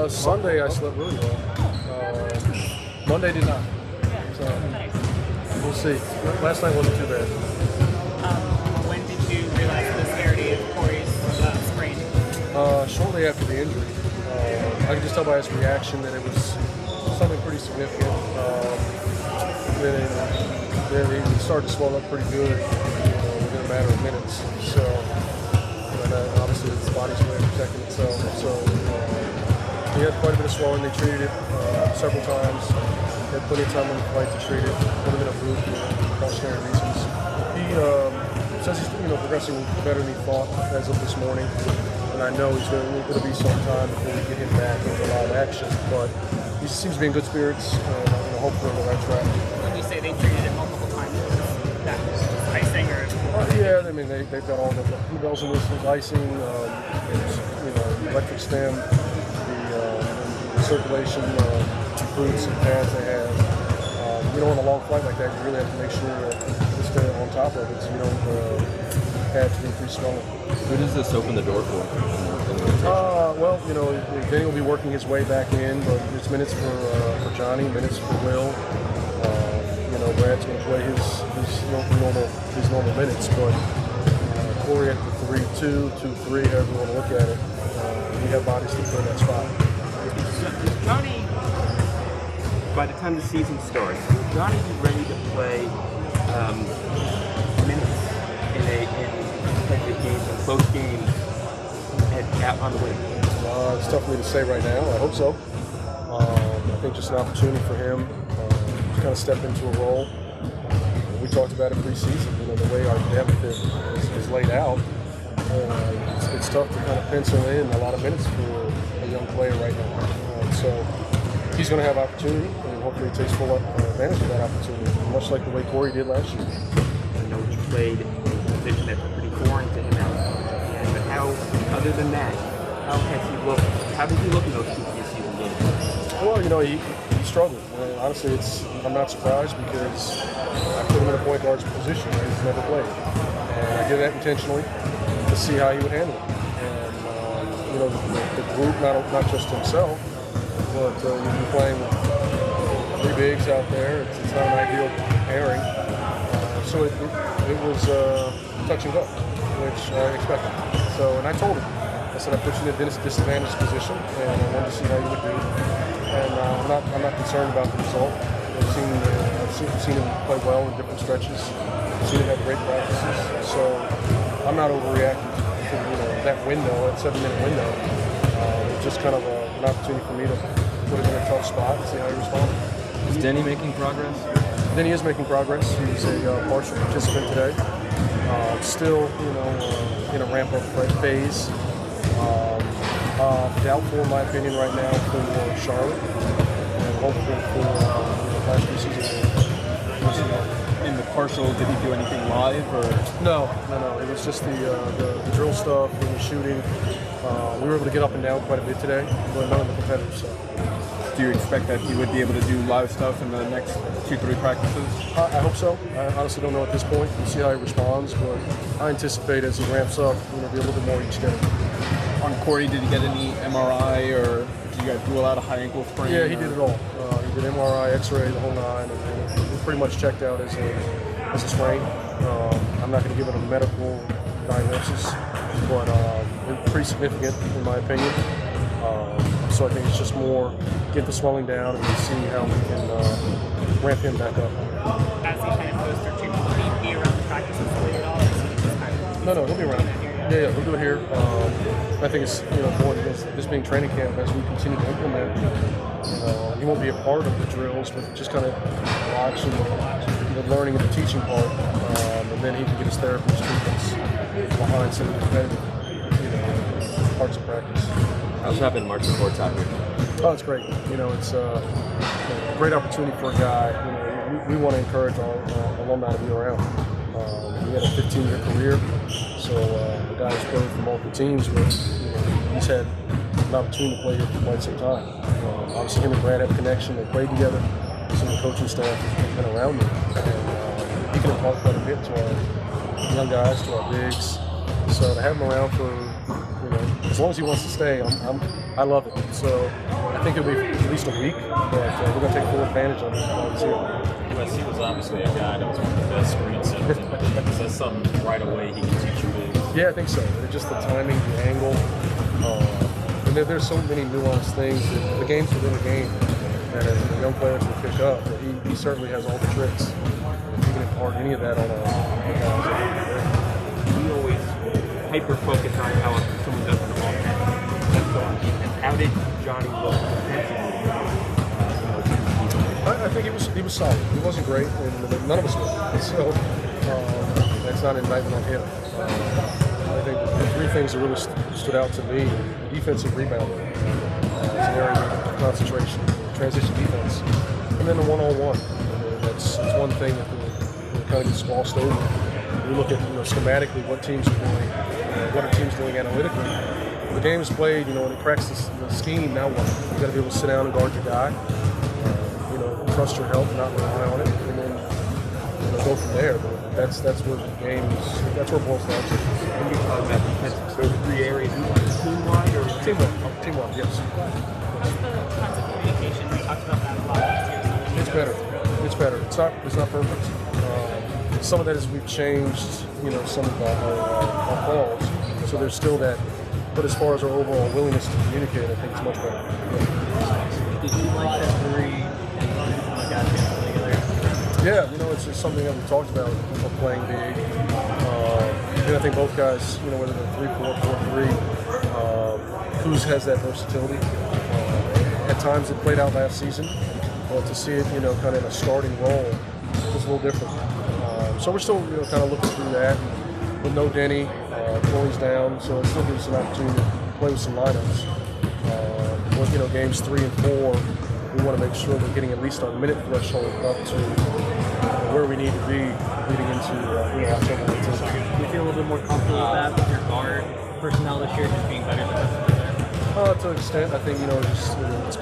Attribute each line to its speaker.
Speaker 1: Sunday I slept really well. Monday did not. So we'll see. Last night wasn't too bad.
Speaker 2: When did you realize the severity of Corey's sprain?
Speaker 1: Shortly after the injury. I could just tell by his reaction that it was something pretty significant. Then he started to swell up pretty good within a matter of minutes. So, obviously his body's way of protecting itself. So he had quite a bit of swelling. They treated it several times. They had plenty of time on the flight to treat it. Put him in a boot for precautionary reasons. He says he's progressing better than he thought as of this morning. And I know it'll be some time before we get him back into live action. But he seems to be in good spirits and hopefully on the right track.
Speaker 2: When you say they treated it multiple times, that icing or?
Speaker 1: Yeah, I mean they've got all the bells and whistles, icing, electric stem, the circulation boots and pads they have. On a long flight like that, you really have to make sure to stay on top of it so you don't add to increased swelling.
Speaker 3: Who does this open the door for?
Speaker 1: Danny will be working his way back in, but it's minutes for Johnny, minutes for Will. Brad's going to play his normal minutes, but Corey at the 3-2, 2-3, however you want to look at it, we have bodies to fill that spot.
Speaker 4: Johnny, by the time the season starts, will Johnny be ready to play minutes in competitive games and close games out on the wing?
Speaker 1: It's tough for me to say right now. I hope so. I think just an opportunity for him to kind of step into a role. We talked about it preseason. The way our depth is laid out, it's tough to kind of pencil in a lot of minutes for a young player right now. So he's going to have opportunity, and hopefully he takes full advantage of that opportunity, much like the way Corey did last year.
Speaker 4: I know he played in a position that's pretty foreign to him out, but how, other than that, how has he looked? How did he look in those two preseason games?
Speaker 1: Well, he struggled. Honestly, I'm not surprised because I put him in a point guard's position that he's never played, and I did that intentionally to see how he would handle it. And the group, not just himself, but you're playing with three bigs out there. It's not an ideal pairing, so it was touch and go, which I expected. So, and I told him. I said I put you in a disadvantaged position, and I wanted to see how you would do. And I'm not concerned about the result. I've seen him play well in different stretches. I've seen him have great practices. So I'm not overreacting to that window, that 7-minute window. It's just kind of an opportunity for me to put him in a tough spot and see how he responds.
Speaker 3: Is Denny making progress?
Speaker 1: Denny is making progress. He's a partial participant today. Still, in a ramp-up phase. Doubtful, in my opinion, right now for Charlotte, and hopeful for last year's season.
Speaker 3: In the partial, did he do anything live or?
Speaker 1: No. It was just the drill stuff and the shooting. We were able to get up and down quite a bit today, but none of the competitive stuff.
Speaker 3: Do you expect that he would be able to do live stuff in the next 2-3 practices?
Speaker 1: I hope so. I honestly don't know at this point. We'll see how he responds, but I anticipate as he ramps up, be a little bit more each day.
Speaker 3: On Corey, did he get any MRI or did you guys rule out a high ankle sprain?
Speaker 1: Yeah, he did it all. He did MRI, X-ray, the whole nine, and it pretty much checked out as a sprain. I'm not going to give it a medical diagnosis, but it's pretty significant in my opinion. So I think it's just more get the swelling down and see how we can ramp him back up.
Speaker 2: As he kind of goes through treatment, will he be around the practice facility at all? Or is he just kind of
Speaker 1: No, he'll be around. Yeah, he'll do it here. I think it's more this being training camp as we continue to implement. He won't be a part of the drills, but just kind of watching the learning and the teaching part, and then he can get his therapist treatments behind some of the competitive, parts of practice.
Speaker 3: How's it having March Sports out here?
Speaker 1: Oh, it's great. It's a great opportunity for a guy. We want to encourage our alumni to be around. He had a 15-year career, so the guy has played for multiple teams, but he's had an opportunity to play here for quite some time. Obviously, him and Brad have a connection. They played together. Some of the coaching staff has been around me, and he can impart quite a bit to our young guys, to our bigs. So to have him around for as long as he wants to stay, I love it. So I think it'll be at least a week, but we're going to take full advantage of it while he's here.
Speaker 5: USC was obviously a guy that was one of the best screen centers in the league. Is that something right away he can teach you?
Speaker 1: Yeah, I think so. Just the timing, the angle, and there's so many nuanced things. The game's within the game that as a young player can pick up. But he certainly has all the tricks. If he can impart any of that on a
Speaker 4: We always hyper focus on how someone does an offense. Let's go on defense. How did Johnny look defensively?
Speaker 1: I think he was solid. He wasn't great, and none of us were. So that's not an indictment on him. I think the three things that really stood out to me: defensive rebounding is an area of concentration, transition defense, and then the one-on-one. That's one thing that kind of gets glossed over. We look at schematically what teams are doing, what are teams doing analytically. The game is played, when it cracks the scheme. Now what? You got to be able to sit down and guard your guy. Trust your help, not rely on it, and then go from there. But that's where the game is. That's where it boils down to.
Speaker 4: When you talk about defense, those three areas, team-wide or
Speaker 1: teamwork, yes.
Speaker 2: What's the concept of communication? We talked about that a lot last year.
Speaker 1: It's better. It's better. It's not perfect. Some of that is we've changed, some of our calls. So there's still that. But as far as our overall willingness to communicate, I think it's much better.
Speaker 6: Did you like that three?
Speaker 1: Yeah, it's just something that we talked about playing big. And I think both guys, whether they're 3-4, 4-3, Kuz has that versatility. At times it played out last season, but to see it, kind of in a starting role was a little different. So we're still, kind of looking through that. With no Denny, Chloe's down, so it still gives us an opportunity to play with some lineups. Games 3 and 4, we want to make sure we're getting at least our minute threshold up to where we need to be leading into October 18th.
Speaker 6: Do you feel a little bit more comfortable with that, with your guard personnel this year just being better than the rest of the year?
Speaker 1: To an extent, I think, it's